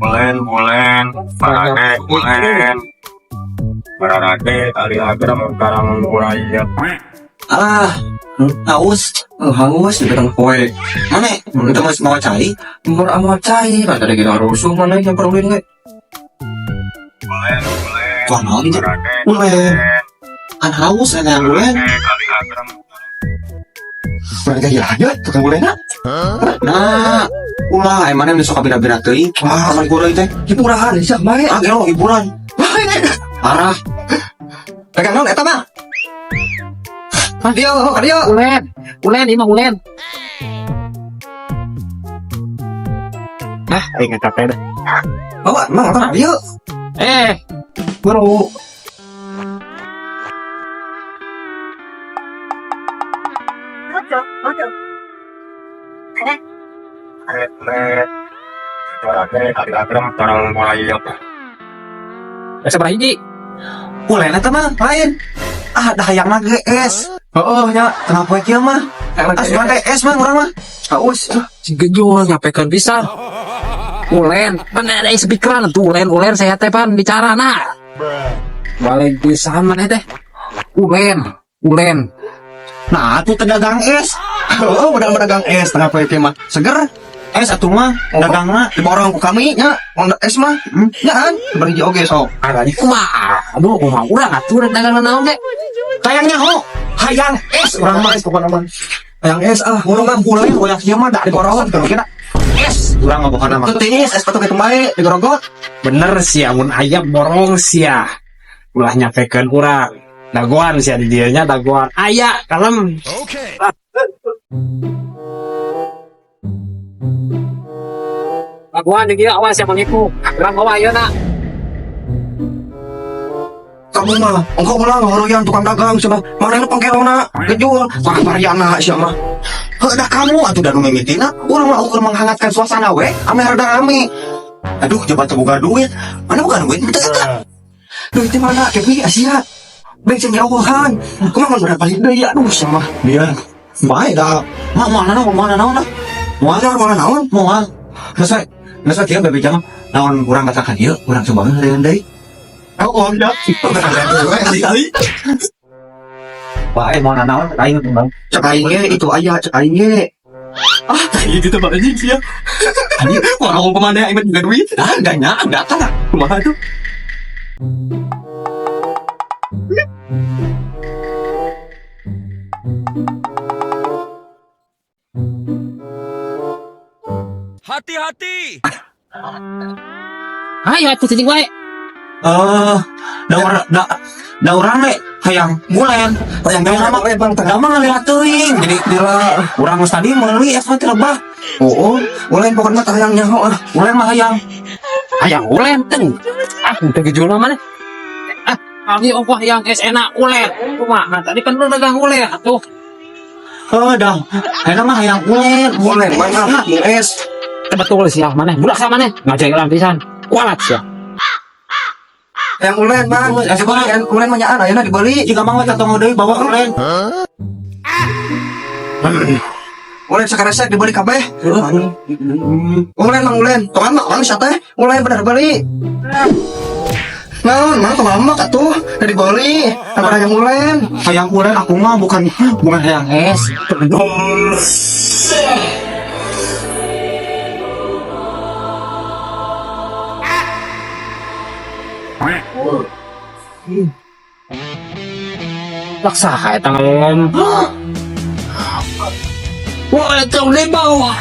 Bulen, Barade, bulen, Barade, Ali Agram, Karang mulai ya. Haus, hangus di belakang kue. Mana? Kita masih mau cari? Mau cari, kan tadi kita rusuh mana yang perlu ini? Bulen, Wah, mau ini? Barade, Bulen. Kan haus, ada yang bulen. Ali Agram. Mereka aja, tukang bulen nak. Nah, ulah, emangnya besok kabina-bina teuing. Wah, kapan gua teh? Hiburan, siap bae. Gelo hiburan. Wah, ini parah. Pegang naon eta mah? Dia. Ulen, ini mah ulen. Ingat capek dah. Bawa, mang apa dia? Bro. Barade, Ali Agram, Karang mulai ya. Seberapa hiji? Bulen eta mah lain. Dah hayang GS. Nya, kenapa kieu mah? Asupan GS mah urang mah. Haus. Si Gejol nyapekeun pisan. Ulen, pan ada speakeran tuh ulen saya teh pan bicara nah. Balik pisan mana teh? Ulen. Nah, tuh pedagang es. Oh, udah pedagang es. Kenapa kieu mah? Seger. Es atuh mah dagangna diborong ku kami nya. Mun es mah, nya kan bari oge sok. Arani kumaha? Aduh, kumaha urang atuh dagangan naon teh? Kayaknya hayang es urang mah es pokona mah. Hayang es urang mah bulan goyang kieu mah da digorogot kalau kita. Es urang mah pokona mah. Teuing es patuh kitu bae digorogot. Bener sia mun aya borong sia. Ulah nyapekeun urang. Dagoan sia di dieu nya dagoan. Aya kalem. Oke. Dagoan di dieu awas yang menipu. Urang bawa ayeuna. Kamu mah engkau ulang yang tukang dagang siapa? Mana nu pangkelona gejul variana siapa mah. Heudah kamu atuh da nu mimitina urang mah ukur menghangatkan suasana we ame rada rame. Aduh coba teu boga duit. Mana boga duit teu eta. Duit teh mana kepi Asia. Bensin jauhan. Kumaha mun berapa deui aduh sia mah. Dia bae da. Mana naon dah. Mana naon? Moal. Nasa kieu bebe jama naon urang katakan ieu urang coba deui. Oh, ya. Kali. Bae mau naon aing bang. Cek aing ge itu aya cek aing ge. Ieu gitu Bang anjing sia. Anjing orang kemana aing juga duit. Ganya data lah. Kumaha tuh? Hati-hati. Ayo atuh cicing wae. Da urang le hayang bulan hayang gaya nama bang tengah mah ngalihat teuing jadi dila urang geus tadi meuli es mah teu lebah. Ulen pokona teh hayang nyaho ulen mah hayang Ulen teng. Teu gejul mana? Kami ongkoh yang es enak ulen. Kumaha tadi kan lu dagang ulen atuh. Dah hayang mah hayang ulen mana es Betul sia maneh. Budak sa maneh ngajak ulang pisan. Kualat sia. yang ulen bang, yang ulen mah nyaan ayeuna dibeli jika mang kantong deui bawa ulen. Ulen sakaresek dibeli kabeh. Ulen mang ulen, tongan mah orang teh ulen bener beli. Naon, mana tongan mah atuh dibeli. Apa yang ulen? Hayang ulen aku mah bukan hayang es. Laksa eta ngom. Wah, itu di bawah.